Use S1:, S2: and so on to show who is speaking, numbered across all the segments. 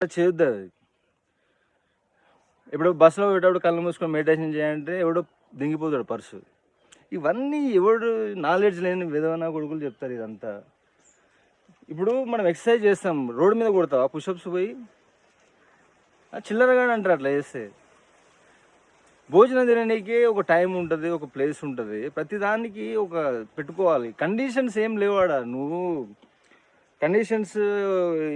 S1: చేయొద్దు అది. ఇప్పుడు బస్సులో పోయేటప్పుడు కళ్ళు మూసుకొని మెడిటేషన్ చేయాలంటే ఎవడో దింగిపోతాడు పర్సు. ఇవన్నీ ఎవడు నాలెడ్జ్ లేని విధవన కొడుకులు చెప్తారు ఇదంతా. ఇప్పుడు మనం ఎక్సర్సైజ్ చేస్తాం, రోడ్డు మీద కొడతావా పుషప్స్ పోయి? చిల్లరగా అంటారు అట్లా చేస్తే. భోజనం తినడానికి ఒక టైం ఉంటుంది, ఒక ప్లేస్ ఉంటుంది, ప్రతిదానికి ఒక పెట్టుకోవాలి. కండిషన్స్ ఏం లేవాడా? నువ్వు కండిషన్స్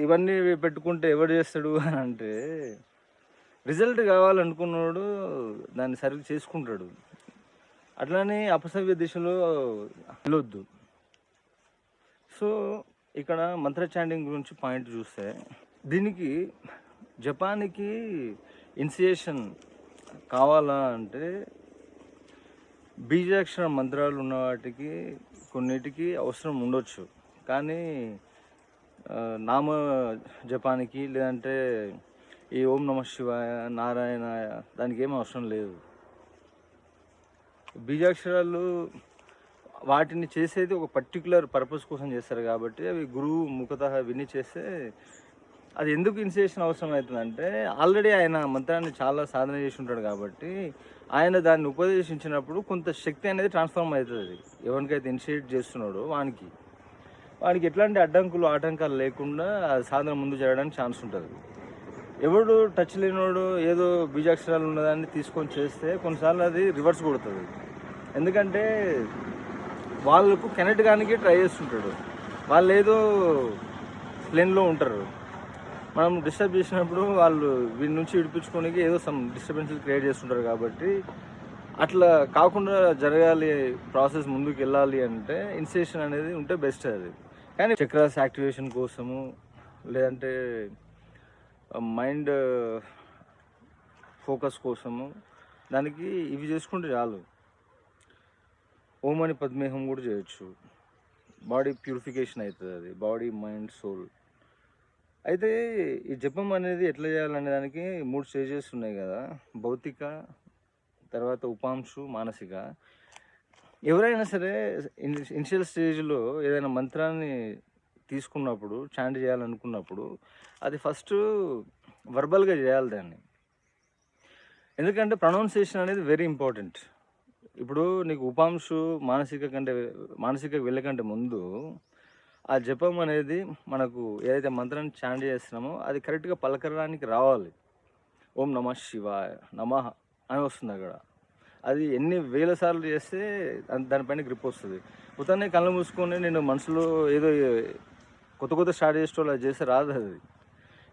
S1: ఇవన్నీ పెట్టుకుంటే ఎవడు చేస్తాడు అని అంటే, రిజల్ట్ కావాలనుకున్నాడు దాన్ని సరిగ్గా చేసుకుంటాడు. అట్లానే అపసవ్య దిశలో వెళ్ళొద్దు. సో ఇక్కడ మంత్ర చాంటింగ్ గురించి పాయింట్ చూస్తే, దీనికి జపాన్కి ఇనిషియేషన్ కావాలా అంటే బీజాక్షర మంత్రాలు ఉన్న వాటికి కొన్నిటికి అవసరం ఉండొచ్చు, కానీ నామ జపానికి లేదంటే ఈ ఓం నమ శివాయ నారాయణాయ దానికి ఏం అవసరం లేదు. బీజాక్షరాలు వాటిని చేసేది ఒక పర్టికులర్ పర్పస్ కోసం చేస్తారు కాబట్టి అవి గురువు ముఖతః విని చేస్తే అది ఎందుకు ఇనిషియేషన్ అవసరం అవుతుందంటే, ఆల్రెడీ ఆయన మంత్రాన్ని చాలా సాధన చేసి ఉంటాడు కాబట్టి ఆయన దాన్ని ఉపదేశించినప్పుడు కొంత శక్తి అనేది ట్రాన్స్ఫార్మ్ అవుతుంది. ఎవరికైతే ఇనిషియేట్ చేస్తున్నాడో వానికి ఎట్లాంటి అడ్డంకులు ఆటంకాలు లేకుండా సాధన ముందు జరగడానికి ఛాన్స్ ఉంటుంది. ఎవడు టచ్ లేనివాడు ఏదో బీజాక్షరాలు ఉన్నదాన్ని తీసుకొని చేస్తే కొన్నిసార్లు అది రివర్స్ కొడుతుంది. ఎందుకంటే వాళ్ళకు కనెక్ట్ కానీ ట్రై చేస్తుంటాడు, వాళ్ళు ఏదో ప్లేన్లో ఉంటారు. మనం డిస్టర్బ్ చేసినప్పుడు వాళ్ళు వీడి నుంచి విడిపించుకోనికి ఏదో సమ్ డిస్టర్బెన్సెస్ క్రియేట్ చేస్తుంటారు. కాబట్టి అట్లా కాకుండా జరగాలి, ప్రాసెస్ ముందుకు వెళ్ళాలి అంటే ఇనిషియేషన్ అనేది ఉంటే బెస్ట్ అది. కానీ చక్రాస్ యాక్టివేషన్ కోసము లేదంటే మైండ్ ఫోకస్ కోసము దానికి ఇవి చేసుకుంటే చాలు. ఓం అని పద్మేహం కూడా చేయొచ్చు, బాడీ ప్యూరిఫికేషన్ అవుతుంది. అది బాడీ మైండ్ సోల్. అయితే ఈ జపం అనేది ఎట్లా చేయాలనే దానికి 3 స్టేజెస్ ఉన్నాయి కదా, భౌతిక, తర్వాత ఉపాంశు, మానసిక. ఎవరైనా సరే ఇనిషియల్ స్టేజ్లో ఏదైనా మంత్రాన్ని తీసుకున్నప్పుడు, చాంట్ చేయాలనుకున్నప్పుడు అది ఫస్ట్ వర్బల్గా చేయాలి దాన్ని. ఎందుకంటే ప్రొనౌన్సియేషన్ అనేది వెరీ ఇంపార్టెంట్. ఇప్పుడు నీకు ఉపాంశు మానసిక వెళ్ళకంటే ముందు ఆ జపం అనేది మనకు ఏదైతే మంత్రాన్ని చాంట్ చేస్తున్నామో అది కరెక్ట్గా పలకడానికి రావాలి. ఓం నమ శివాయ నమః అని వస్తుంది అక్కడ. అది ఎన్ని వేల సార్లు చేస్తే దానిపైన గ్రిప్ వస్తుంది. ఉత్తనే కళ్ళు మూసుకొని నేను మనసులో ఏదో కొత్త స్టార్ట్ చేసేటోళ్ళు అది చేస్తే రాదు అది.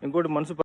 S1: ఇంకోటి మనసు